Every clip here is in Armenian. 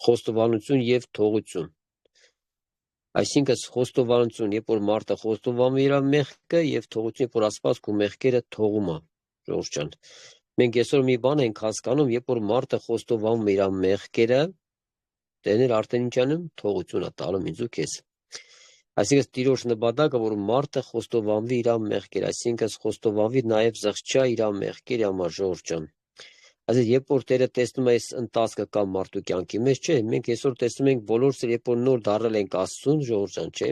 Խոստովանություն եւ թողություն։ Այսինքն խոստովանություն, երբ որ մարդը խոստովանում իր մեղքը, եւ թողություն, երբ որ Աստված քո մեղքերը թողում է, Ժողովուրդ ջան։ Մենք այսօր մի բան ենք հասկանում, երբ որ մարդը խոստովանում իր մեղքերը, դեներ արդեն ինչ անում, թողություն է տալում ինձ ու քեզ։ Այսինքն Տիրոջ նպատակը, որ մարդը խոստովանվի իր մեղքերը, այսինքն խոստովանվի նաև զղջա իր մեղքերի համար, Ժողովուրդ ջան։ Այսինքն երբ որ Տերը տեսնում է այս ընթացքը կամ մարդու կյանքի մեջ, չէ, մենք այսօր տեսնում ենք բոլորս, երբ որ նոր դառել ենք Աստծուն, Ժողովուրդ ջան, չէ։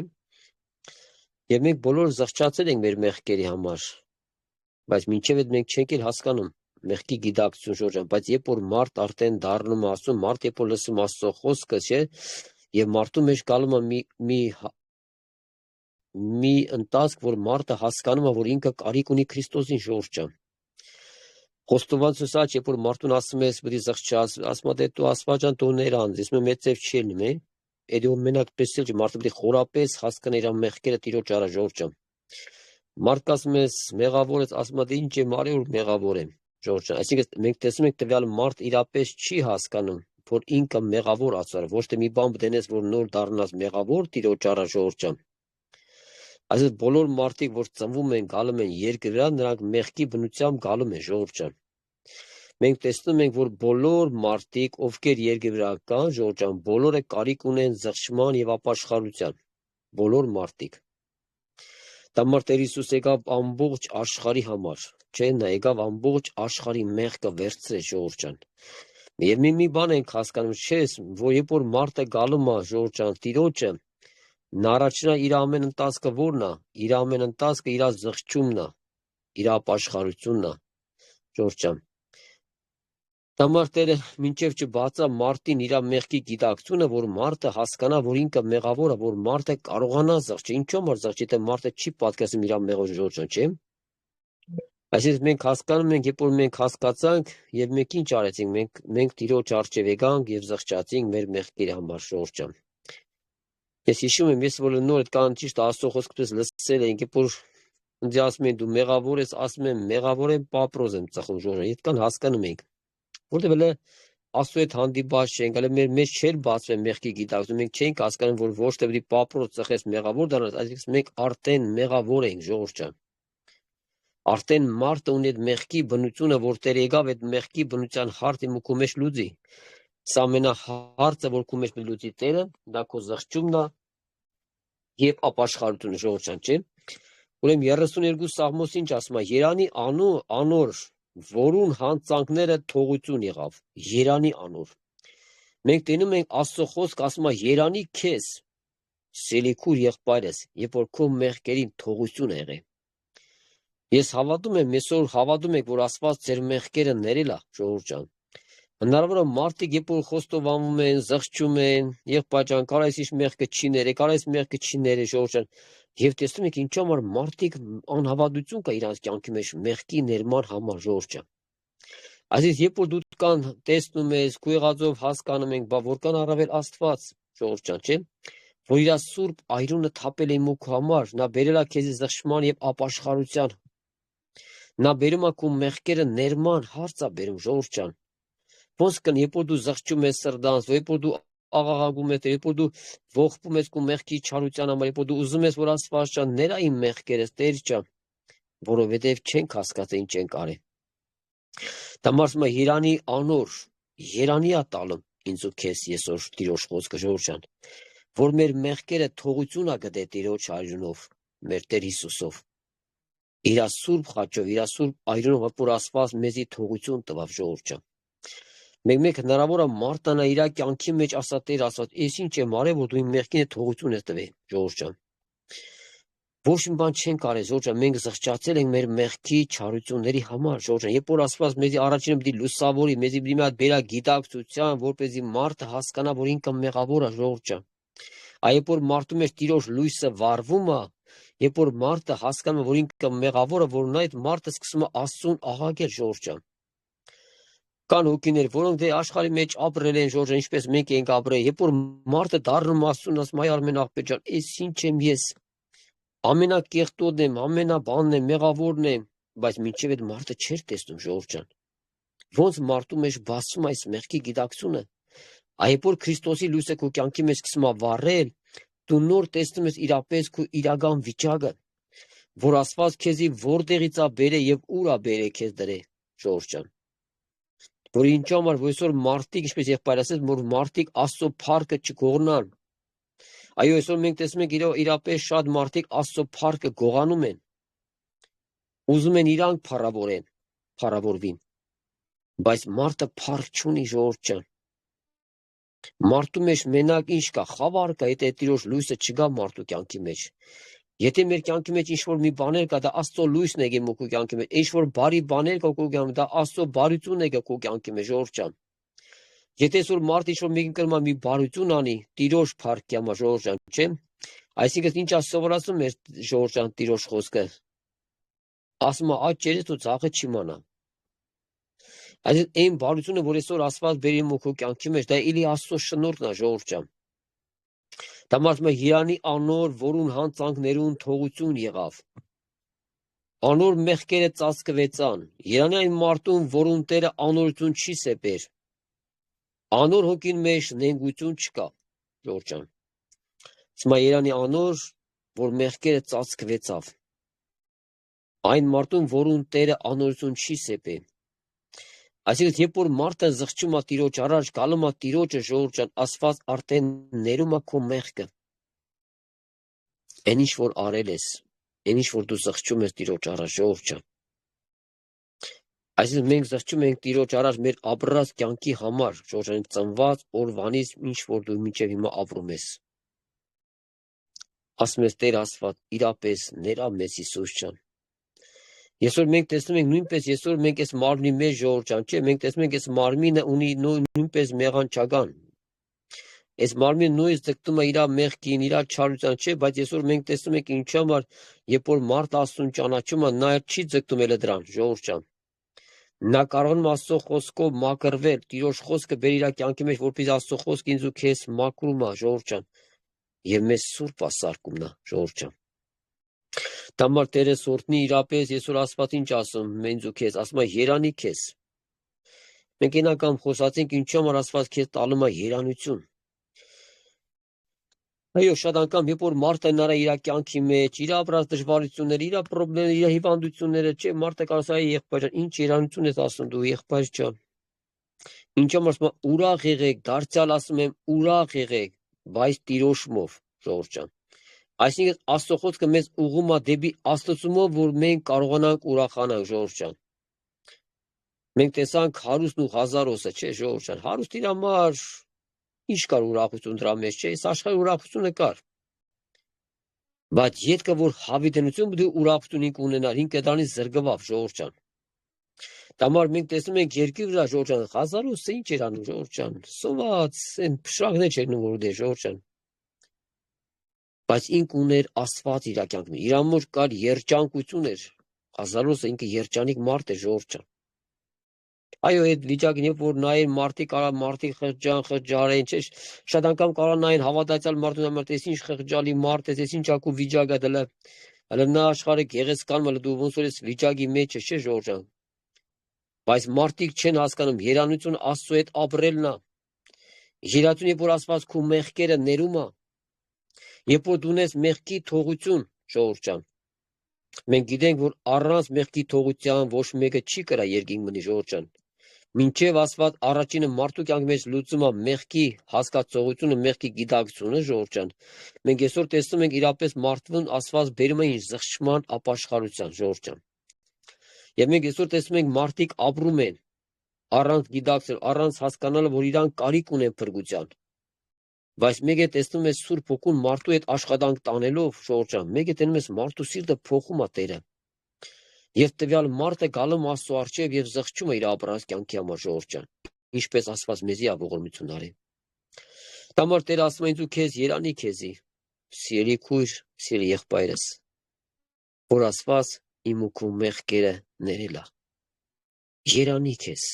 Եվ մենք բոլորը զղջացել ենք մեր մեղքերի համար, բայց մինչև այդ մենք չենք էլ հասկանում մեղքի գիտակցություն, Ժողովուրդ ջան, բայց երբ որ մարդ արդեն դառնում է Աստծուն, մարդ երբ որ լսում Աստծո խոսքը, չէ, եւ մարդու մեջ գալու է մի ընթացք, որ մարդը հասկանում է, որ ինքը կարիք ունի Քրիստոսին, Ժողովուրդ ջան։ Խոստովանություն սա, երբ որ մարդուն ասում ես, պետք է զղջաս, ասում է դու Աստված ջան, դու ներանց, ես մեծ ձև չի լինի, էդի ու մենակ պես էլ մարդը պետք է խորապես հասկանա իր մեղքերը Տիրոջ արա, Ժողովուրդ ջան։ Մարդ ասում ես մեղավոր ես, ասում է դե ինչ եմ արել, որ մեղավոր եմ, Ժողովուրդ ջան։ Այսինքն մենք տեսնում ենք տվյալ մարդ իրապես չի հասկանում, որ ինքը մեղավոր ասար, ոչ թե մի բան դենես, որ նոր դառնաս մեղավոր Տիրոջ արա, Ժողովուրդ ջան։ Այսինքն բոլոր մարդիկ, որ ծնվում են, գալում են երկրի վրա, նրանք մեղքի բնությամբ գալում են, Ժողովուրդ ջան։ Մենք տեսնում ենք, որ բոլոր մարդիկ, ովքեր երկրի վրա կան, Ժողովուրդ ջան, բոլորը կարիք ունեն զղջման եւ ապաշխարության։ Բոլոր մարդիկ։ Դա մարդ Տեր Հիսուս եկավ ամբողջ աշխարհի համար, չէ՞, նա եկավ ամբողջ աշխարհի մեղքը վերցրեց, Ժողովուրդ ջան։ Եվ մի բան ենք հասկանում, չէ՞, որ երբ որ մարդը գալում է, Ժողովուրդ ջան, Տիրոջը, նա առաջինա իր ամեն ընթացքը որն է, իր ամեն ընթացքը իր զղջումն է, իր ապաշխարությունն է, Ժողովուրդ ջան։ Դա մարդերը մինչև չբացա մարդին իր մեղքի գիտակցությունը, որ մարդը հասկանա, որ ինքը մեղավոր է, որ մարդը կարողանա զղջել, ինչու՞ որ զղջի, թե մարդը չի պատկերացնում իր մեղով, Ժողովուրդ ջան, չէ՞։ Այսինքն մենք հասկանում ենք, երբ որ մենք հասկացանք եւ մենք ինչ արեցինք, մենք Տիրոջ առջև եկանք եւ զղջացինք մեր մեղքերի համար, Ժողովուրդ ջան։ Ես հիշում եմ, ես որ նոր այդ կան ճիշտ Աստծո խոսքից լսել ենք, երբ որ ինձ ասում են դու մեղավոր ես, ասում եմ մեղավոր եմ, պապրոզ եմ ծխում, Ժողովուրդ, այդ կան հասկանում ենք, որտեղ էլ Աստծո հետ հանդիպած չենք, հələ մեր մեջ չէր բացվել մեղքի գիտակցություն, մենք չենք հասկանում, որ ոչ թե պիտի պապրոզ ծխես մեղավոր դառնաս, այսինքն մենք արդեն մեղավոր ենք, Ժողովուրդ ջան։ Արդեն մարդը ունի այդ մեղքի բնությունը, որ Տեր եկավ այդ մեղքի բնության հարցը մուքու մեջ լուծի։ Սա ամենահարցը, որ քու մեջ լուծի Տերը, դա քո զղջումն է եւ ապաշխարությունը, Ժողովուրդ ջան, չէ՞։ Ուրեմն 32 Սաղմոս ինչ ասում է, Երանի անոր, որուն հանցանքները թողություն եղավ, Երանի անոր։ Մենք տենում ենք Աստծո խոսք ասում է Երանի քեզ, սելիքուր եղբայրս, երբ որ քո մեղքերին թողություն եղե։ Ես հավատում եմ, այսօր հավատում եք, որ Աստված ձեր մեղքերը ներել է, Ժողովուրդ ջան։ Հնարավոր է մարդիկ, երբ որ խոստովանում են, զղջում են, եղբայր ջան, կարես ինչ մեղքը չի ներե, կարես մեղքը չի ներե, Ժողովուրդ ջան։ Եվ տեսնում եք ինչու համար մարդիկ անհավատություն կա իրանց կյանքի մեջ մեղքի ներման համար, Ժողովուրդ ջան։ Այսինքն երբ որ դու կան տեսնում ես, քո եղածով հասկանում ենք, բա որքան առավել Աստված, Ժողովուրդ ջան, չէ՞, որ իր սուրբ այրունը թափել է մուք համար, նա բերել է քեզ զղջման եւ ապաշխարության։ Նա բերում է քո մեղքերը ներման հարց է բերում, Ժողովուրդ ջան։ Ոնց կն, երբ որ դու զղջում ես սրտանց, երբ որ դու աղաղակում ես, երբ որ դու ողբում ես քո մեղքի չարության համար, երբ որ դու ուզում ես, որ Աստված ջան, ներ իմ մեղքերս, Տեր ջան, որովհետև չենք հասկացել ինչ ենք արել։ Դա ասում է Երանի անոր, Երանի է տալում ինձ ու քեզ այսօր Տիրոջ խոսքը, Ժողովուրդ ջան, որ մեր մեղքերը թողություն է գտե Տիրոջ այրունով, մեր Տեր Հիսուսով։ Իր սուրբ խաչով, իր սուրբ այրունով, որ Աստված մեզի թողություն տվավ, Ժողովուրդ ջան։ Մեկ հնարավոր է մարդանա իր կյանքի մեջ ասա Տեր Աստված, ես ինչ եմ արել, որ դու իմ մեղքին թողություն ես տվել, Ժողովուրդ ջան։ Ոչ մի բան չենք արել, Ժողովուրդ ջան, մենք զղջացել ենք մեր մեղքի չարությունների համար, Ժողովուրդ ջան, երբ որ Աստված մեզի առաջինը պիտի լուսավորի, մեզի պիտի մի հատ բերա գիտակցության, որպեսզի մարդը հասկանա, որ ինքը մեղավոր է, Ժողովուրդ ջան։ Երբ որ մարդու մեջ Տիրոջ լույսը վառվում է, երբ որ մարդը հասկանում է, որ ինքը մեղավոր է, որ նա այդ մարդը սկսում է Աստծուն աղաղակել, Ժողովուրդ ջան։ Կան հոգիներ, որոնք դե աշխարհի մեջ ապրել են, Ժողովուրդ ջան, ինչպես մենք ենք ապրել, երբ որ մարդը դառնում Աստծուն, ասում այ Արմեն աղբեր ջան, ես ինչ եմ ես, ամենակեղտոտն եմ, ամենաբանն եմ, մեղավորն եմ, բայց մինչև այդ մարդը չէր տեսնում, Ժողովուրդ ջան։ Ոնց մարդու մեջ բացվում այս մեղքի գիտակցությունը, Այ որ Քրիստոսի լույսը քո կյանքի մեջ սկսում է վառել, դու նոր տեսնում ես իրապես քո իրական վիճակը, որ Աստված քեզի որտեղից է բերե եւ ուր է բերե քեզ դրե, Ժողովուրդ ջան։ Որ ինչ համար որ այսօր մարդիկ, ինչպես եղբայրը ասեց, որ մարդիկ Աստծո փառքը չգողնան։ Այո, այսօր մենք տեսնում ենք իրապես շատ մարդիկ Աստծո փառքը գողանում են։ Ուզում են իրանք փառավորվին։ Բայց մարդը փառք չունի, Ժողովուրդ ջան։ Մարդու մեջ մենակ ինչ կա, խավար կա, եթե Տիրոջ լույսը չգա մարդու կյանքի մեջ։ Եթե մեր կյանքի մեջ ինչ-որ մի բաներ կա, դա Աստծո լույսն է գեմու քո կյանքի մեջ, ինչ-որ բարի բաներ կա քո կյանքի մեջ, դա Աստծո բարությունն է քո կյանքի մեջ, Ժողովուրդ ջան։ Եթե այսօր մարդ ինչ-որ մեկին կրում մի բարություն անի, Տիրոջ փառքի համար, Ժողովուրդ ջան, չէ՞։ Այսինքն ինչ է սովորացնում մեր Ժողովուրդ ջան Տիրոջ խոսքը։ Ասում է աճ ջերես ու ցախը չիմանա։ Այսինքն այն բարությունը, որ այսօր Աստված բերի քո կյանքի մեջ, դա էլի Աստծո շնորհքն է, Ժողովուրդ ջան։ Դա մարդը Երանի անոր, որուն հանցանքներուն թողություն եղավ։ Անոր մեղքերը ծածկվեցան։ Երանի այն մարդուն, որուն Տերը անօրություն չի սեպեր։ Անոր հոգին մեջ նենգություն չկա, Ժողովուրդ ջան։ Սմա Երանի անոր, որ մեղքերը ծածկվեցավ։ Այն մարդուն, որուն Տերը անօրություն չի սեպե։ Այսինքն, երբ որ մարդը զղջում է Տիրոջ առաջ, գալում է Տիրոջը, Ժողովուրդ ջան, Աստված արդեն ներում է քո մեղքը։ Այն ինչ որ արել ես, այն ինչ որ դու զղջում ես Տիրոջ առաջ, Ժողովուրդ ջան։ Այսինքն մենք զղջում ենք Տիրոջ առաջ մեր ապրած կյանքի համար, Ժողովուրդ ջան, ծնված օրվանից ինչ որ դու մինչև հիմա ապրում ես։ Ասում ես Տեր Աստված, իրապես ներա մեզ Հիսուս ջան։ Այսօր մենք տեսնում ենք նույնպես այսօր մենք այս մարմնի մեջ, Ժողովուրդ ջան, չէ, մենք տեսնում ենք այս մարմինը ունի նույնպես մեղանչական։ Այս մարմինը նույնիսկ ձգտում է իր մեղքին, իր չարության, չէ, բայց այսօր մենք տեսնում ենք ինչ համար, երբ որ մարդ Աստծուն ճանաչում է, նա չի ձգտում էլ դրան, Ժողովուրդ ջան։ Նա կարողանում Աստծո խոսքով մաքրվել, Տիրոջ խոսքը բեր իր կյանքի մեջ, որպես Աստծո խոսքը ինձ ու քեզ մաքրում է, Ժողովուրդ ջան։ Եվ մեզ սուրբ ասարկումն է, Ժողովուրդ ջան։ Դամար Տերես օրհնի իրապես այսօր Աստված ինչ ասում, մենք ու քեզ, ասում է երանի քեզ։ Մենք ինական խոսացինք ինչ համար Աստված քեզ տալում է երանություն։ Այո, շատ անգամ երբ որ մարդը նրա իր կյանքի մեջ, իր ապրած դժվարությունները, իր խնդիրները, իր հիվանդությունները, չէ, մարդը կարծում է եղբայր ջան, ինչ երանություն ես ասում դու, եղբայր ջան։ Ինչ համար ասում է ուրախ եղեք, դարձյալ ասում եմ ուրախ եղեք, բայց Տիրոջմով, Ժողովուրդ ջան։ Այսինքն Աստծո խոսքը մեզ ուղղում է դեպի Աստծումով, որ մենք կարողանանք ուրախանալ, Ժողովուրդ ջան։ Մենք տեսանք հարուստն ու հազարոսը, չէ, Ժողովուրդ ջան, հարուստ իր համար ինչ կար ուրախություն դրա մեջ, չէ, այս աշխարհի ուրախությունը կար։ Բայց յետքը որ հավիտենություն պետք է ուրախություն ինք ունենար, ինքը դրանից զրկվավ, Ժողովուրդ ջան։ Դամար մենք տեսնում ենք երկրի վրա, Ժողովուրդ ջան, հազարոսը ինչ էր անում, Ժողովուրդ ջան, սոված, այն փշրակներ չէր նոր դե, Ժողովուրդ ջան։ Բայց ինք ուներ Աստված իր կյանքում։ Իր համար կար երջանկություն էր։ Հազարոսը ինքը երջանիկ մարդ էր, Ժողովուրդ ջան։ Այո, այդ վիճակին երբ որ նայեն մարդիկ խղճարեն, չէ, շատ անգամ կարող նայեն հավատացյալ մարդուն համար, տես ինչ խղճալի մարդ է, տես ինչ ակու վիճակ է դելը։ Հələ նա աշխարհը գեղեցկանում է, դու ոնց որ ես վիճակի մեջ ես, չէ, Ժողովուրդ ջան։ Բայց մարդիկ չեն հասկանում երանություն Աստծո հետ ապրելն է։ Երանություն երբ որ Աստված քո մեղքերը ներում է, երբ որ դու ունես մեղքի թողություն, Ժողովուրդ ջան։ Մենք գիտենք, որ առանց մեղքի թողության ոչ մեկը չի կրա երկինք մնի, Ժողովուրդ ջան։ Մինչև Աստված առաջինը մարդու կյանքի մեջ լուծում է մեղքի հասկացողությունը, մեղքի գիտակցությունը, Ժողովուրդ ջան։ Մենք այսօր տեսնում ենք իրապես մարդուն Աստված բերում է ինչ զղջման ապաշխարության, Ժողովուրդ ջան։ Եվ մենք այսօր տեսնում ենք մարդիկ ապրում են առանց գիտակցել, առանց հասկանալը, որ իրանք կարիք ունեն փրկության։ Բայց մեկ է տեսնում ես Սուրբ Հոգուն մարդու հետ աշխատանք տանելով, Ժողովուրդ ջան, մեկ է տենում ես մարդու սիրտը փոխում է Տերը։ Եվ տվյալ մարդը գալում Աստծո առջև եւ զղջում է իր ապրած կյանքի համար, Ժողովուրդ ջան, ինչպես Աստված մեզի ողորմություն արի։ Դամար Տերը ասում է ինձ ու քեզ երանի քեզի, սիրելի քույր, սիրելի եղբայրս, որ Աստված իմ ու քո մեղքերը ներել է։ Երանի քեզ։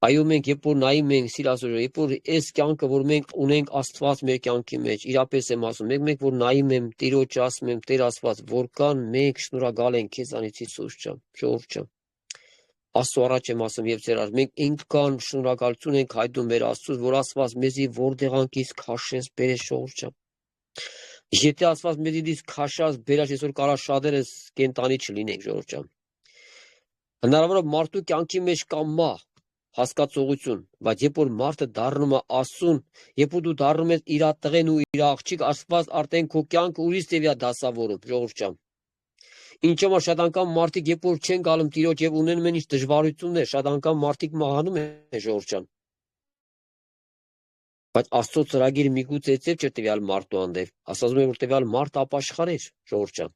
Այո, մենք երբ որ նայում ենք սիրասորը, երբ որ այս կյանքը, որ մենք ունենք Աստված մեր կյանքի մեջ, իրապես եմ ասում, մեկ որ նայում եմ, Տիրոջ ասում եմ, Տեր Աստված, որքան մենք շնորհակալ ենք քեզանից Հիսուս ջան, Ժողովուրդ ջան։ Աստծո առաջ եմ ասում եւ ձեր արդ, մենք ինքան շնորհակալություն ենք հայտնում մեր Աստծուն, որ Աստված մեզի որտեղ անկից քաշեց բերեց ժողովուրդ։ Եթե Աստված մեզի դից քաշած բերած այսօր կարա շատերս կենտանի չլինենք ժողովուրդ։ Հնարավոր է մարդու կյանքի մեջ կա մահ, հասկացողություն, բայց երբ որ մարդը դառնում է Աստծուն, երբ որ դու դառնում ես իր տղեն ու իր աղջիկ, Աստված արդեն քո կյանքը ուրիշ ձևի է դասավորում ժողովուրդ։ Ինչու՞ որ շատ անգամ մարդիկ երբ որ չեն գալում Տիրոջ եւ ունենում են ինչ դժվարություններ, շատ անգամ մարդիկ մահանում են ժողովուրդ։ Բայց Աստծո ծրագիրը միգուցե ծեր չէ տվյալ մարդու հանդեպ, ասում է որ տվյալ մարդը ապաշխար էր ժողովուրդ։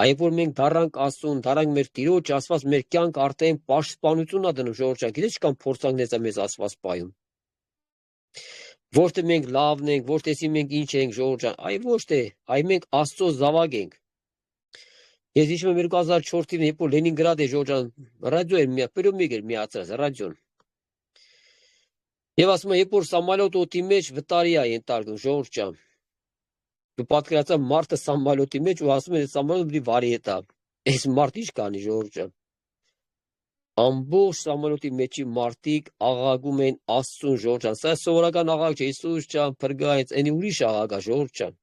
Այբ որ մենք դառանք Աստծուն, դառանք մեր Տիրոջ, Աստված մեր կյանք արդեն պաշտպանություն է դնում ժողովուրդ։ Գիտես կամ փորձանքներից է մեզ Աստված պայում։ Ոչ թե մենք լավն ենք, ոչ թե մենք ինչ ենք ժողովուրդ, այ ոչ թե, այ մենք Աստծո զավակ ենք։ Ես հիշում եմ 2004 թվականին, երբ որ Լենինգրադ է ժողովուրդ, ռադիո էր պրոմիկ էր միացած ռադիոն։ Եվ ասում է, երբ որ սամալյոտ օդի մեջ վտարի է ենթարկվում ժողովուրդ։ Դու պատկերացա մարդը սամալյոտի մեջ ու ասում է սամալյոտը պիտի վարի հետա։ Այս մարդ ինչ կանի ժողովուրդ։ Ամբողջ սամալյոտի մեջի մարդիկ աղաղակում են Աստծուն ժողովուրդ։ Սա սովորական աղաղակ չէ, Հիսուս ջան, փրկայց, այնի ուրիշ աղաղակ է ժողովուրդ։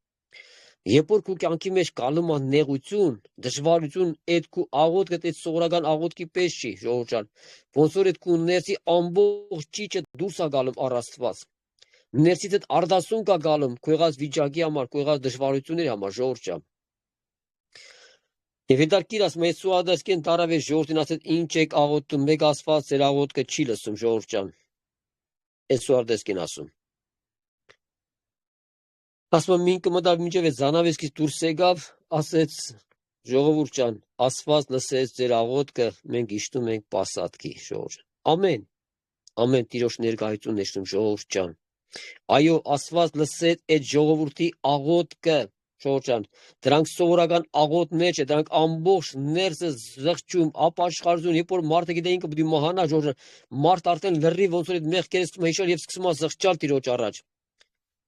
Երբ որ քո կյանքի մեջ գալու է նեղություն, դժվարություն, այդ քո աղոթքը այդ սովորական աղոթքի պես չի ժողովուրդ։ Ոնց որ այդ քո ներսի ամբողջ ճիճը դուրս է գալում առ Աստված։ Ներսից այդ արդասուն կա գալում քո եղած վիճակի համար, քո եղած դժվարությունների համար ժողովուրդ։ Եվ հետարքիր ասում է Սուադասկեն տարավես ժողովրդին ասեց ինչ եք աղոթում, մեկ Աստված ձեր աղոթքը չի լսում ժողովուրդ։ Այս Սուադասկեն ասում։ Ասում եմ ինքը մտավ մինչև այդ զանավեսքից դուրս եկավ, ասեց ժողովուրդ ջան, Աստված լսեց ձեր աղոթքը, մենք իշտում ենք Պասատկի ժողովուրդ։ Ամեն Տիրոջ ներկայություն նշում ժողովուրդ ջան։ Այո, Աստված լսեց այդ ժողովրդի աղոթքը, ժողովուրդ։ Դրանք սովորական աղոթներ չէ, դրանք ամբողջ ներսը զղջում, ապաշխարություն, երբ որ մարդը գիտե ինքը պիտի մահանա ժողովուրդ, մարդ արդեն լրիվ ոնց որ այդ մեղքերից հիշել եւ սկսում է զղջալ Տիրոջ առաջ։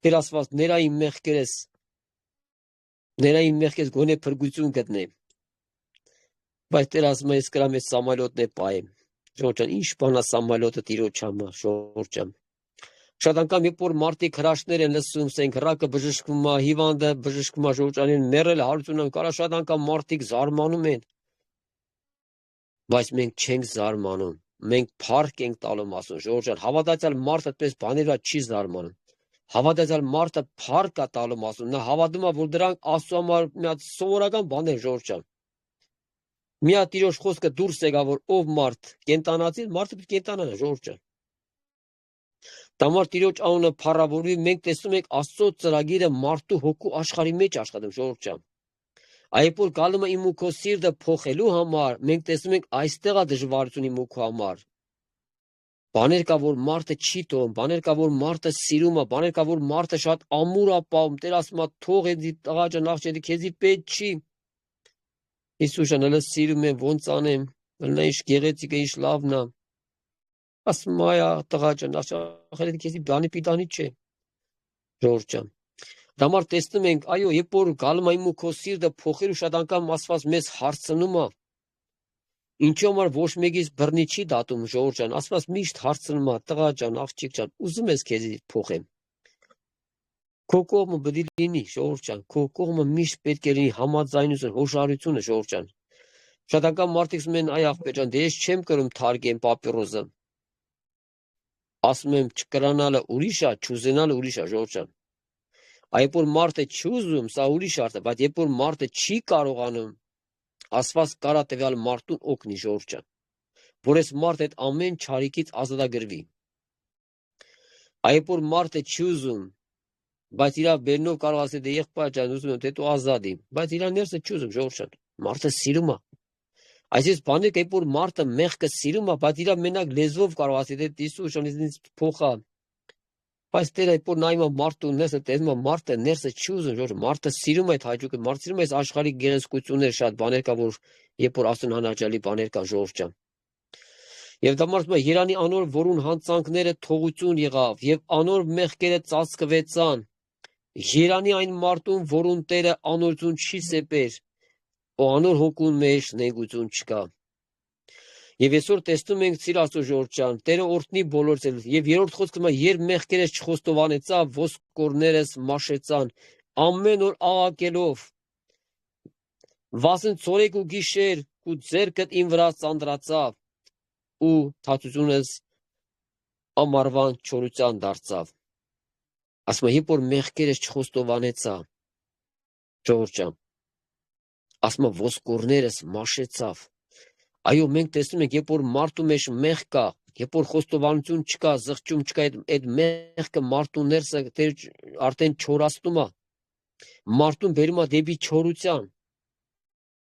Տեր Աստված, ների իմ մեղքերից գոնե փրկություն գտնե։ Բայց Տեր ասում է, ես կրամ այս սամալյոտն է պայեմ։ Ժողովուրդ, ինչ բան է սամալյոտը Տիրոջ համար, ժողովուրդ։ Շատ անգամ երբ որ մարդիկ հրաշքներ են լսում, ասենք հրակը բժշկվում է, հիվանդը բժշկվում է, ժողովուրդ, մեռել հարություն կարա, շատ անգամ մարդիկ զարմանում են։ Բայց մենք չենք զարմանում, մենք փառք ենք տալում ասում, ժողովուրդ, հավատացյալ մարդը այդպես բաներով չի զարմանում։ Հավատացյալ մարդը փառք է տալում ասում, նա հավատում է, որ դրանք Աստծո համար մի հատ սովորական բաներ ժողովուրդ։ Մի հատ Տիրոջ խոսքը դուրս եկավ, որ ով մարդ կենտանացի, մարդը պետք է կենտանանա ժողովուրդ։ Դամար Տիրոջ անունը փառավորվի, մենք տեսնում ենք Աստծո ծրագիրը մարդու հոգու աշխարհի մեջ աշխատում ժողովուրդ։ Այբ որ գալու է իմ ու քո սիրտը փոխելու համար, մենք տեսնում ենք այստեղ է դժվարություն իմ ու քո համար։ Բաներ կա, որ մարդը չի տոնում, բաներ կա, որ մարդը սիրում է, բաներ կա, որ մարդը շատ ամուր է պահում, Տեր ասում է, թող էդի տղա ջան, աղջիկի քեզի պետք չի։ Հիսուս ջան, հələ սիրում եմ, ոնց անեմ, նա ինչ գեղեցիկ է, ինչ լավն է։ Ասում է, տղա ջան, աղջիկի քեզի բանի պիտանի չէ։ Ժողովուրդ ջան։ Դամար տեսնում ենք, այո, երբ որ գալու է իմ ու քո սիրտը փոխելու շատ անգամ Աստված մեզ հարցնում է։ Ինչու համար ոչ մեկից բռնի չի դատում ժողովուրդ ջան, Աստված միշտ հարցնում է, տղա ջան, աղջիկ ջան, ուզում ես քեզի փոխեմ։ Քո կողմը պետք է լինի ժողովուրդ ջան, քո կողմը միշտ պետք է լինի համաձայնություն, հոշարությունը ժողովուրդ ջան։ Շատ անգամ մարդիկ ասում են, այ աղբեր ջան, դե ես չեմ կրում թարգեմ պապիրոսը։ Ասում եմ, չկրանալը ուրիշ է, չուզենալը ուրիշ է ժողովուրդ ջան։ Այբ որ մարդը չի ուզում, սա ուրիշ արդ է, բայց երբ որ մարդը չի կարողանում, Աստված կարա տվյալ մարդուն օգնի ժողովուրդ ջան, որ այս մարդը այդ ամեն չարիքից ազատագրվի։ Այբ որ մարդը չի ուզում, բայց իր բերնով կարող ասել դե եղբայր ջան, ուզում եմ թե դու ազատ եմ, բայց իր ներսը չի ուզում ժողովուրդ ջան, մարդը սիրում է։ Այսպես բաներ երբ որ մարդը մեղքը սիրում է, բայց իր մենակ լեզվով կարող ասել դե Հիսուս ջան, ինձ փոխա։ Բայց Տերը երբ որ նայում է մարդու ներսը, տեսնում է մարդը ներսը չի ուզում ժողովուրդ, մարդը սիրում է այդ հաճույքը, մարդը սիրում է այս աշխարհի գեղեցկությունները, շատ բաներ կա, որ երբ որ Աստծուն հանաճալի բաներ կան ժողովուրդ ջան։ Եվ դա մարդը Երանի անոր, որուն հանցանքները թողություն եղավ, եւ անոր մեղքերը ծածկվեցան։ Երանի այն մարդուն, որուն Տերը անօրություն չի սեպեր, ու անոր հոգուն մեջ նեղություն չկա։ Եվ այսօր տեսնում ենք Սիր Աստծո ժողովուրդ ջան, Տերը օրհնի բոլորս էլ։ Եվ երրորդ խոսքը ասում է, երբ մեղքերս չխոստովանեցավ, ոսկորներս մաշեցան, ամեն օր աղաղակելով, վասն ցորեկ ու գիշեր, ու ձեռքդ իմ վրա ծանրացավ, ու թացությունս ամառվան չորության դարձավ։ Ասում է, երբ որ մեղքերս չխոստովանեցա, ժողովուրդ ջան, ասում է, ոսկորներս մաշեցավ։ Այո, մենք տեսնում ենք, երբ որ մարդու մեջ մեղք կա, երբ որ խոստովանություն չկա, զղջում չկա, այդ մեղքը մարդու ներսը արդեն չորացնում է, մարդուն բերում է դեպի չորության։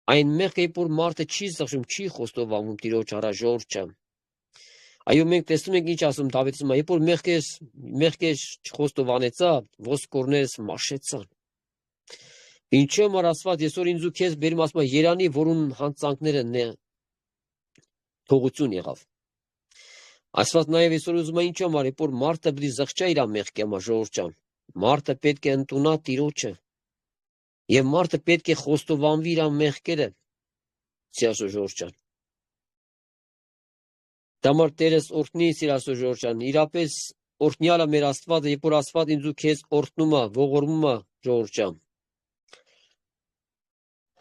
Այն մեղքը, երբ որ մարդը չի զղջում, չի խոստովանում Տիրոջ առաջ, ժողովուրդ ջան։ Այո, մենք տեսնում ենք ինչ ասում Դավիթ, ասում է, երբ որ մեղքերս չխոստովանեցա, ոսկորներս մաշեցան։ Ինչու համար Աստված այսօր ինձ ու քեզ բերում, ասում է, երանի, որուն հանցանքները թողություն եղավ։ Աստված նաև այսօր ուզում է ինչու համար, երբ որ մարդը պետք է զղջա իր մեղքի համար, ժողովուրդ ջան, մարդը պետք է ընդունա Տիրոջը, եւ մարդը պետք է խոստովանվի իր մեղքերը, Սիրասո ժողովուրդ ջան։ Դամար Տերս օրհնի Սիրասո ժողովուրդ ջան, իրապես օրհնյալը մեր Աստվածը, երբ որ Աստված ինձ ու քեզ օրհնում է, ողորմում է, ժողովուրդ ջան։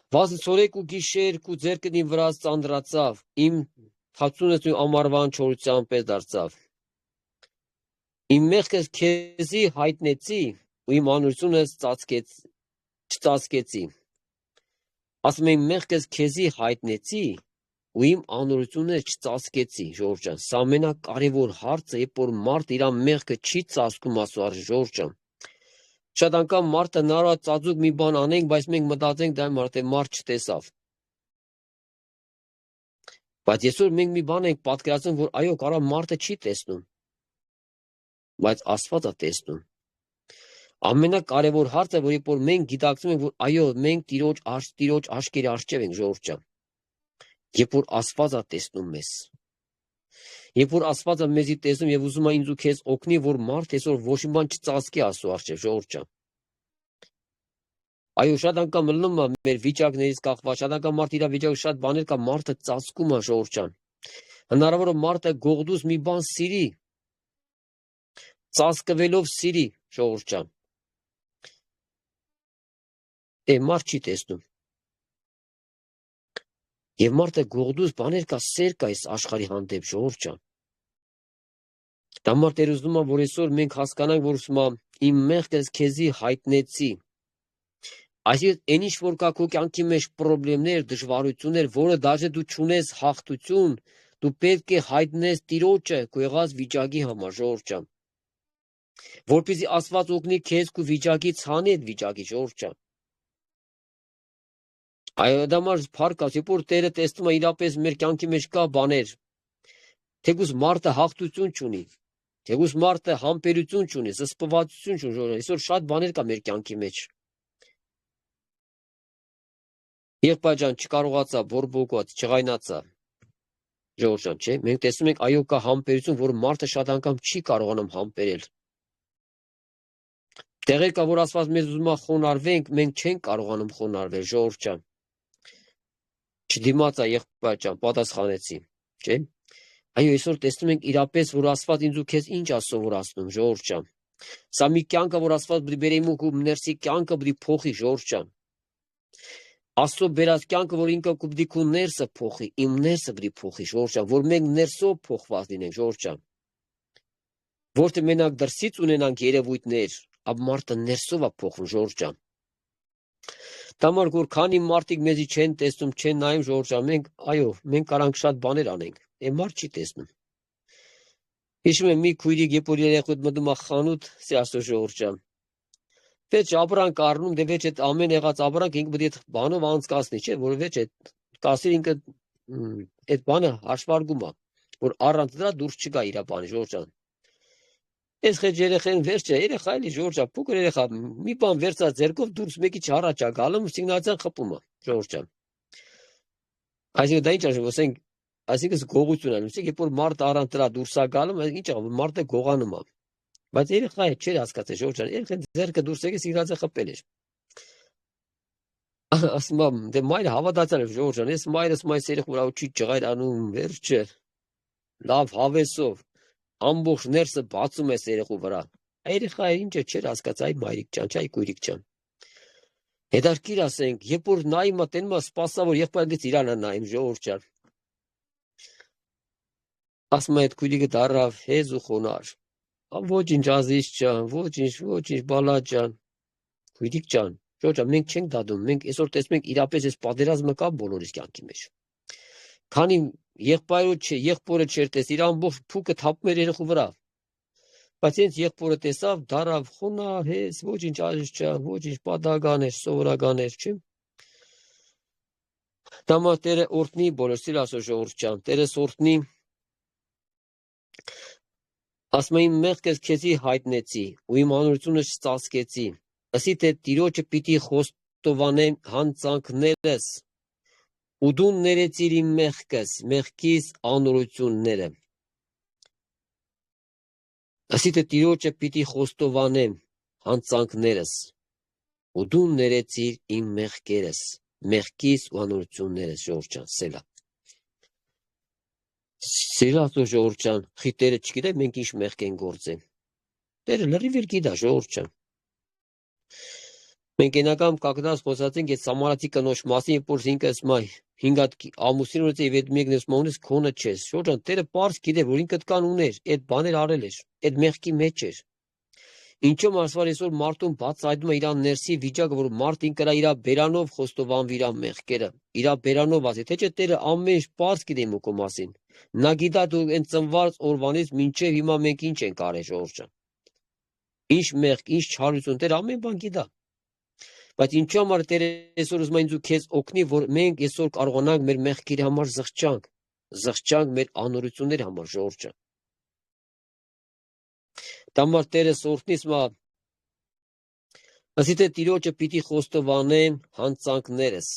Վասն ցորեկ ու գիշեր քու ձեռքդ իմ վրա ծանրացավ, իմ թացունս ու ամառվան չորության պես դարձավ։ Իմ մեղքս քեզի հայտնեցի, ու իմ անօրությունս չծածկեցի։ Ասում եմ, մեղքս քեզի հայտնեցի, ու իմ անօրությունս չծածկեցի, ժողովուրդ ջան։ Սա ամենակարևոր հարցը, երբ որ մարդը իր մեղքը չի ծածկում Աստծո առաջ, ժողովուրդ ջան։ Շատ անգամ մարդը նարո ծածուկ մի բան անենք, բայց մենք մտածենք դա մարդ չտեսավ։ Բայց այսօր մենք մի բան ենք պատկերացնում, որ այո, կարա մարդը չի տեսնում, բայց Աստվածը տեսնում։ Ամենակարևոր հարցը, որ երբ որ մենք գիտակցում ենք, որ այո, մենք Տիրոջ աչքերի առջև ենք, ժողովուրդ ջան։ Երբ որ Աստվածը տեսնում մեզ։ Երբ որ Աստվածը մեզի տեսնում եւ ուզում է ինձ ու քեզ օգնի, որ մարդ այսօր ոչ մի բան չծածկի Աստծո առջև, ժողովուրդ ջան։ Այո, շատ անգամ լնում է մեր վիճակներից կախված, շատ անգամ մարդ իր վիճակը շատ բաներ կա, մարդը ծածկում է, ժողովուրդ ջան։ Հնարավոր է մարդը գողդուս մի բան սիրի, ծածկվելով սիրի, ժողովուրդ ջան։ Մարդ չի տեսնում։ Եվ մարդը գողդուս բաներ կա, սեր կա այս աշխարհի հանդեպ, ժողովուրդ ջան։ Դամար Տեր ուզում է, որ այսօր մենք հասկանանք, որ ուսումա իմ մեղքս քեզի հայտնեցի։ Այսինքն, այն ինչ որ կա քո կյանքի մեջ խնդիրներ, դժվարություններ, որը դաժե դու չունես հաղթություն, դու պետք է հայտնես Տիրոջը քո եղած վիճակի համար, ժողովուրդ ջան։ Որպեսզի Աստված օգնի քեզ քո վիճակից հանի այդ վիճակի, ժողովուրդ ջան։ Այո, դամար փառք ասի, որ Տերը տեսնում է իրապես մեր կյանքի մեջ կա բաներ։ Թեկուզ մարդը հաղթություն չունի, թեկուզ մարդը համբերություն չունի, զսպվածություն չունի, այսօր շատ բաներ կա մեր կյանքի մեջ։ Եղբայր ջան, չկարողացա, բորբոքված, չղայնացա։ Ժողովուրդ ջան, չէ՞, մենք տեսնում ենք, այո, կա համբերություն, որ մարդը շատ անգամ չի կարողանում համբերել։ Տեղեր կա, որ Աստված մեզ ուզում է խոնարհվենք, մենք չենք կարողանում խոնարհվել, ժողովուրդ ջան։ Չդիմացա եղբայր ջան, պատասխանեցի, չէ՞։ Այո, այսօր տեսնում ենք իրապես, որ Աստված ինձ ու քեզ ինչ է սովորացնում, ժողովուրդ ջան։ Սա մի կյանք է, որ Աստված պետք է բերի իմ ու ներսի կյանքը պետք է փոխի, ժողովուրդ ջան։ Աստծո բերած կյանքը, որ ինքը պետք է քո ներսը փոխի, իմ ներսը պետք է փոխի, ժողովուրդ ջան, որ մենք ներսով փոխված լինենք, ժողովուրդ ջան։ Որ թե մենակ դրսից ունենանք երևույթներ, ապա մարդը ներսով է փոխվում, ժողովուրդ ջան։ Դամար որ քանի մարդիկ մեզի չեն տեսնում, չեն նայում, ժողովուրդ ջան, մենք այո, մենք կարանք շատ բաներ անենք, մարդ չի տեսնում։ Հիշում եմ մի քույրիկ, երբ որ երեխոտ մտնում է խանութ, Սիրասո ժողովուրդ ջան։ Վեճ ապրանք առնում, դե վեճ այդ ամեն եղած ապրանք ինքը պետք է բանով անցկացնի, չէ՞, որ վեճ այդ կասիր ինքը այդ բանը հաշվարկում է, որ առանց դրա դուրս չգա իր բանը, ժողովուրդ ջան։ Այս խեջ երեխեն վերջ է, երեխա էլի, ժողովուրդ ջան, փոքր երեխա, մի բան վերցած ձեռքով դուրս մեկի չառաջ է գալու, սիգնալիզացիան խփում է, ժողովուրդ ջան։ Այսինքն դա ինչ է, ասենք, այսինքն գողություն է, երբ որ մարդը առանց դրա դուրս է գալու, ինչ է, մարդը գողանում է։ Բայց երեխա չէր հասկացել, ժողովուրդ ջան, երեխան ձեռքը դուրս եկել, սիգնալիզացիա խփել էր։ ասում եմ, դե մայրը հավատացել է Ժողովուրդ ջան, ես մայրս մայս երեք վրա չի ջղայր անում, վերջը, լավ հավեսով, ամբողջ ներսը բացում ես երեխու վրա։ Երեխա ինչը չէր հասկաց, այ մայրիկ ջան, այ կույրիկ ջան։ Հետարքիր ասենք, երբ որ նայում տենում է սպասավոր եղբայրից իրան է նայում Ժողովուրդ ջան։ Ասում է այդ կույրիկը դառավ հեզ ու խոնար։ Ոչինչ ազիզ ջան, ոչինչ բալա ջան, կույրիկ ջան, Ժողովուրդ ջան, մենք չենք դադում, մենք այսօր տեսնում ենք իրապես այս պատերազմը կա բոլորիս կյանքի մեջ։ Քանի եղբորը չէր տես, իր ամբողջ փուկը թափում էր երեխու վրա։ Բայց հենց եղբորը տեսավ, դառավ խոնար, հեզ, ոչինչ ազիզ ջան, ոչինչ պատահական էր, սովորական էր, չէ՞։ Դամա Տերը օրհնի բոլորս, ասո Ժողովուրդ ջան, Տերս օրհնի։ Ասում իմ մեղքս քեզի հայտնեցի, ու իմ անօրությունս ծածկեցի։ Ասի թե Տիրոջը պիտի խոստովանեմ հանցանքներս, ու դու ներեցիր իմ մեղքս, մեղքիս անօրությունները։ Ասի թե Տիրոջը պիտի խոստովանեմ հանցանքներս, ու դու ներեցիր իմ մեղքերս, մեղքիս ու անօրություններս, Ժողովուրդ ջան, սելա։ Սիրասո Ժողովուրդ ջան, խի Տերը չգիտե մենք ինչ մեղք ենք գործել։ Տերը լրիվ գիտա, Ժողովուրդ ջան։ Մենք ենական կակդած խոսացինք այդ Սամարացի կնոջ մասին, երբ որ ինքս մայ 5 հատ ամուսին ունեցի եւ այդ մեկն ես մոնես քոնը չես։ Ժողովուրդ ջան, Տերը པարզ գիտե, որ ինքդ կան ուներ, այդ բաներ արել էր, այդ մեղքի մեջ էր։ Ինչո՞մ ասվար այսօր մարդուն բացայտում է իր ներսի վիճակը, որ մարդ ինքն իր բերանով խոստովանվի իր մեղքերը, իր բերանով ասի, թե չէ Տերը ամեն ինչ པարզ գիտե մուկո մասին։ Նա գիտա դու այն ծնված օրվանից մինչև հիմա մենք ինչ ենք արել, Ժողովուրդ ջան։ Ինչ մեղք, ինչ չարություն, Տերը ամեն բան գիտա։ Բայց ինչու համար Տերը այսօր ուզում է ինձ ու քեզ օգնի, որ մենք այսօր կարողանանք մեր մեղքերի համար զղջանք մեր անօրությունների համար, Ժողովուրդ ջան։ Դամար Տերս օրհնիս մա ասի թե Տիրոջը պիտի խոստովանեմ հանցանքներս,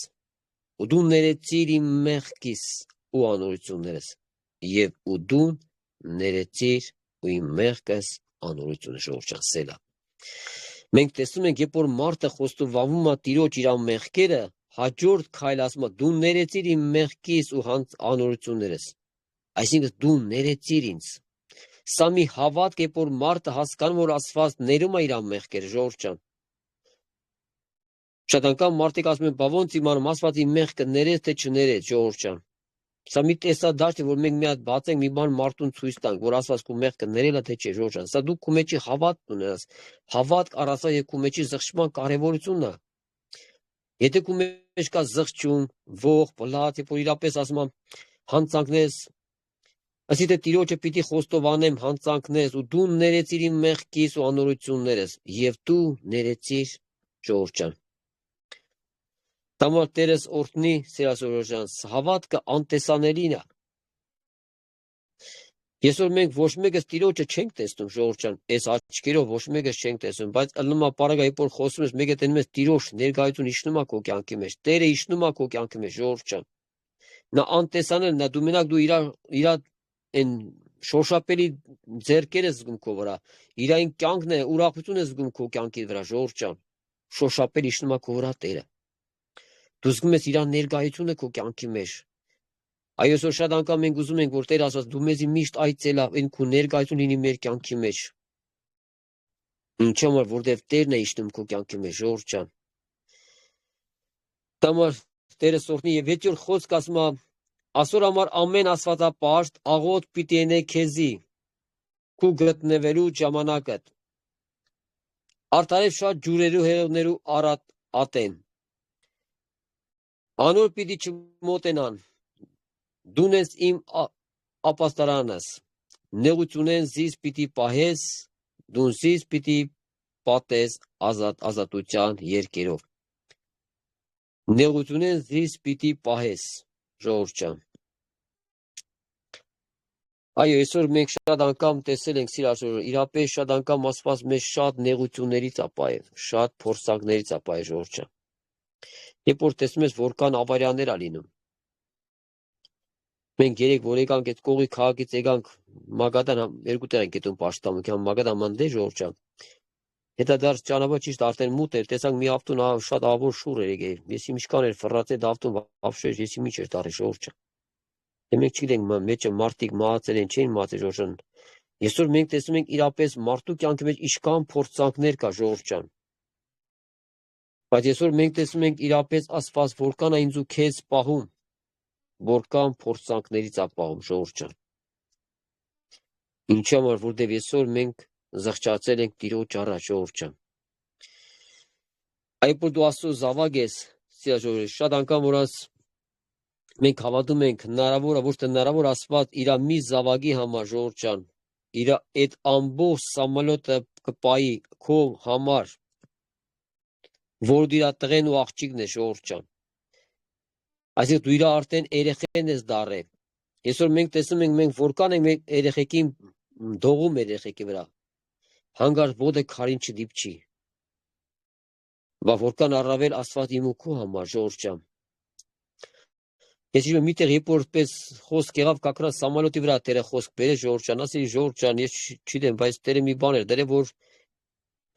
ու դու ներեցիր իմ մեղքիս ու անօրություններս, եւ ու դու ներեցիր ու իմ մեղքս անօրությունը, Ժողովուրդ ջան, սելա։ Մենք տեսնում ենք, երբ որ մարդը խոստովանում է Տիրոջ իր մեղքերը, հաջորդ քայլը ասում է դու ներեցիր իմ մեղքիս ու անօրություններս, այսինքն դու ներեցիր ինձ։ Սա մի հավատք է, որ մարդը հասկանում որ Աստված ներում է իր մեղքերը, Ժողովուրդ ջան։ Շատ անգամ մարդիկ ասում են, բա ոնց իմանամ Աստված իմ մեղքը ներեց թե չներեց, Ժողովուրդ ջան։ Սա մի տեսադաշտ է, որ մենք մի հատ բացենք մի բան մարդուն ցույց տանք, որ Աստված քո մեղքը ներել է թե չէ, Ժողովուրդ ջան։ Սա դու քո մեջի հավատք ունես, հավատք առասա եւ քո մեջի զղջման կարեւորությունն է։ Եթե քո մեջ կա զղջում, ողջ, բլատ, երբ որ իրապես ասում եմ հանցանքներս, ասի թե Տիրոջը պիտի խոստովանեմ հանցանքներս, ու դու ներեցիր իմ մեղքիս ու անօրություններս, եւ դու ներեցիր, Ժողովուրդ ջան։ Դամար Տերս օրհնի, Սիրասորոջ ջան, հավատքը անտեսանելին է։ Այսօր մենք ոչ մեկս Տիրոջը չենք տեսնում, Ժողովուրդ ջան, այս աչքերով ոչ մեկս չենք տեսնում, բայց ըլլում է պարագա, երբ որ խոսում ես, մեկը տենում ես Տիրոջ ներկայություն իջնում է քո կյանքի մեջ, Տերը իջնում է քո կյանքի մեջ, Ժողովուրդ ջան։ Նա անտեսանել, նա դու մենակ դու իր այն շոշափելի ձեռքերը զգում քո վրա, իր այն կյանքն է, ուրախություն է զգում քո կյանքի վրա, Ժողովուրդ ջան։ Շոշափել իջնում է քո վրա Տերը։ Դու զգում ես իր ներկայությունը քո կյանքի մեջ։ Այսօր շատ անգամ մենք ուզում ենք, որ Տեր ասած, դու մեզի միշտ այցելա, այն քո ներկայություն լինի մեր կյանքի մեջ։ Ինչու՞ համար, որտեվ Տերն է իջնում քո կյանքի մեջ, Ժողովուրդ ջան։ Դամար Տերս օրհնի եւ 7-րդ խոսք ասում է. Այսօր համար ամեն աստվածապաշտ աղոտ պիտի ենե քեզի, քու գտնվելու ժամանակդ։ Արդարև շատ ջուրերու հեղներու արատ ատեն։ Անոր պիտի չմոտենան։ Դուն ես իմ ապաստարանս, նեղությունեն զիս պիտի պահես, դուն զիս պիտի պատես ազատության երկերով։ Նեղությունեն զիս պիտի պահես, Ժողովուրդ ջան։ Այո, այսօր մենք շատ անգամ տեսել ենք Սիրասոր, իրապես շատ անգամ Աստված մեզ շատ նեղություններից է պահել, շատ փորձանքներից է պահել, Ժողովուրդ ջան։ Երբ որ տեսնում ես որքան ավարիաներ ա լինում։ Մենք երեք որ եկանք այդ կողի քաղաքից եկանք Մագադան երկու տեղ ենք գտնում պաշտամունքյան Մագադան մանդե, Ժողովուրդ ջան։ Հետադարձ ճանապարհ ճիշտ արդեն մութ էր, տեսանք մի ավտոն շատ ավոր շուռ էր եկել։ Եսի միշկան էր ֆռած այդ ավտոն վաբշե եսի միջ էր տարի շորչը։ Դե մենք չգիտենք մեջը մարդիկ մահացել են, չեն մահացել ժողովրդան։ Այսօր մենք տեսնում ենք իրապես մարդու կյանքի մեջ իշքան փորձանքներ կա ժողովրդան։ Բայց այսօր մենք տեսնում ենք իրապես Աստված որքան է ինձ ու քեզ պահում, որքան փորձանքներից է պահում ժողովրդան։ Ինչի համար, որտեղ այսօր մենք զղջացել ենք Տիրոջ առաջ ժողովրդան։ Այդ որ դու Աստծո զավակ ես, սիրաժողովուրդ, շատ անգամ որ մենք հավատում ենք հնարավոր է, ոչ թե հնարավոր Աստված իր մի զավակի համար ժողովրդան, իր այդ ամբողջ սամալոտը կպայի քո համար, որ դու իր տղեն ու աղջիկն ես ժողովրդան։ Այսինքն դու իր արդեն երեխեն ես դառել։ Այսօր մենք տեսնում ենք մենք որքան ենք մենք երեխեքին դողում երեխեքի վրա։ Հանգարց ոտը քարին չդիպչի։ Բա որքան առավել Աստված իմ ու քո համար ժողովրդան։ Ես իմ միտեղ երբ որպես խոսք եղավ կակրած սամալոտի վրա Տերը խոսք բերեց ժողովրդան, ասի ժողովրդան, ես չգիտեմ, բայց Տերը մի բան էր, դեռ որ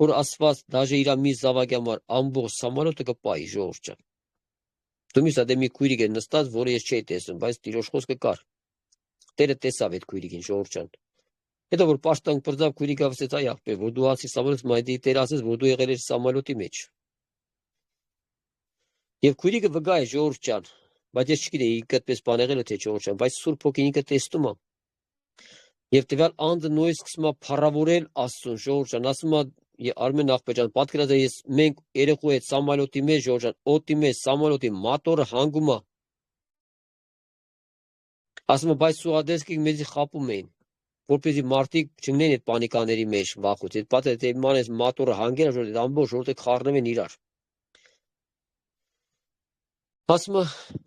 Աստված դաժե իր մի զավակի համար ամբողջ սամալոտը կպայի ժողովրդան։ Դու միշտ դե մի քույրիկ է նստած, որը ես չէի տեսնում, բայց Տիրոջ խոսքը կար։ Տերը տեսավ այդ քույրիկին ժողովրդան։ Հետո որ պաշտանք բրձավ քույրիկը ասեց, այ աղբեր, որ դու ասի սամալոտ մայդի Տերը ասեց, որ դու եղել ես սամալոտի մեջ։ Եվ քույրիկը վգա է ժողովրդան, բայց ես չգիտեի այդպես բան եղել է թե ժողովրդան, բայց Սուրբ Հոգին ինքը տեսնում է։ Եվ տվյալ անդը նույնիսկ սկսում է փառավորել Աստծուն ժողովրդան, ասում է Արմեն աղբեջան, պատկերացրու ես մենք երեխու հետ սամալոտի մեջ ժողովրդան, օդի մեջ սամալոտի մոտորը հանգում է։ Ասում է բայց սուադեսկի մեզի խապում էին, որպեսզի մարդիկ չգնեն այդ պանիկաների մեջ վախուց։ Այդ պատը թե մանես մոտորը հանգել է ժողովրդան, ամբողջ ժողովուրդը խառնվեն իրար։ Ասում է,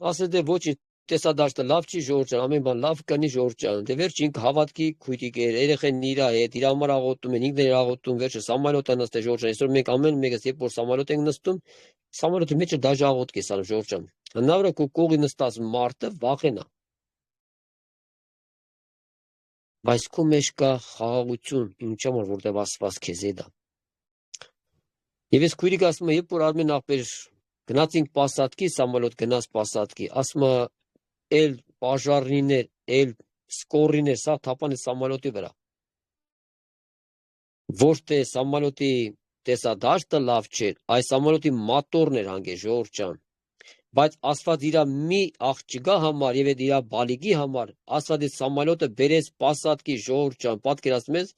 ասել դե ոչինչ տեսադաշտը լավ չի ժողովրդան, ամեն բան լավ կանի ժողովրդան։ Դե վերջ ինքը հավատքի քույրիկ էր, երեխեն իր հետ, իր համար աղոթում են, ինքն էր աղոթում, վերջը սամալոտը նստե ժողովրդան։ Այսօր մենք ամեն մեկս երբ որ սամալոտ ենք նստում, սամալոտի մեջ դաժե աղոթք է անում ժողովրդան։ Հնարավոր է քո կողի նստած մարդը վախենա։ Բայց քո մեջ կա խաղաղություն, ինչի համար որտեղ Աստված քեզ հետ է։ Եվ ես քույրիկ ասում եմ, երբ որ Արմեն աղբեր գնացինք Պասատկի, սամալոտ գնաց Պասատկի, ասում է էլ պաժարնիներ, էլ սկորիներ, սա թափան է սամալոտի վրա։ Ոչ թե սամալոտի տեսադաշտը լավ չէր, այս սամալոտի մոտորն էր հանգել ժողովրդան։ Բայց Աստված իր մի աղջիկա համար եւ այդ իր բալիկի համար Աստված այդ սամալոտը բերեց Պասատկի ժողովրդան, պատկերացնում ես,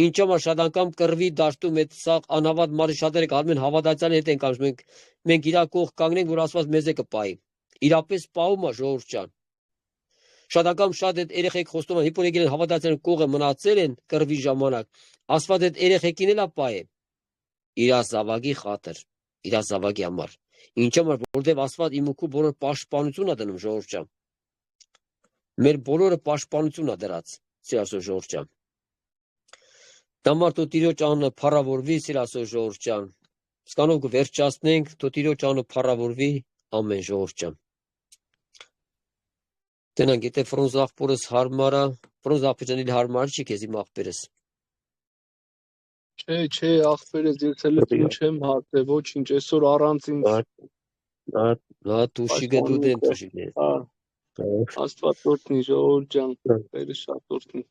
ինչ համար շատ անգամ կռվի դաշտում այդ սա անհավատ մարդը շատերը կարմեն հավատացյալ հետ են կանգնում, մենք իր կողք կանգնենք, որ Աստված մեզ է կպայի։ Իրապես պահում է ժողովրդան։ Շատ անգամ շատ այդ երեխեք խոստում են, հիպոր եկել են հավատացյալ կողը մնացել են կռվի ժամանակ։ Աստված այդ երեխեքին էլ է պահե։ Իր զավակի խաթր, իր զավակի համար։ Ինչ համար, որտեղ Աստված իմ ու քո բոլոր պաշտպանություն է դնում ժողովրդան։ Մեր բոլորը պաշտպանություն է դրած, սիրասո ժողովրդան։ Դամար դու Տիրոջ անունը փառավորվի, սիրասո ժողովրդան։ Սկանով կվերջացնենք, դու Տիրոջ անունը փառավորվի, ամեն ժողովրդան։ Տենանք, եթե ֆրոնզ աղբորս հարմար է, ֆրոնզ աղբեջանիլ հարմար չի քեզ իմ աղբերս։ Չէ, աղբերս ես էլ չեմ հարցե, ոչինչ, այսօր առանց ինձ Նա դուշիգը դու դեմ դուշիգը։ Աստված օրհնի ժողովրդան, Տերը շատ օրհնի։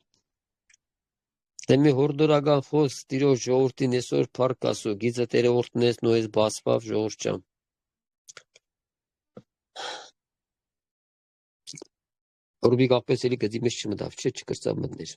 Դե մի հորդորական խոսք Տիրոջ ժողովրդին այսօր փառք ասու, գիծը Տերը օրհնես նոյս բասպավ ժողովրդան։ Ռուբիկ ապես էլի գծի մեջ չմտավ, չէ չկրծավ մտներ։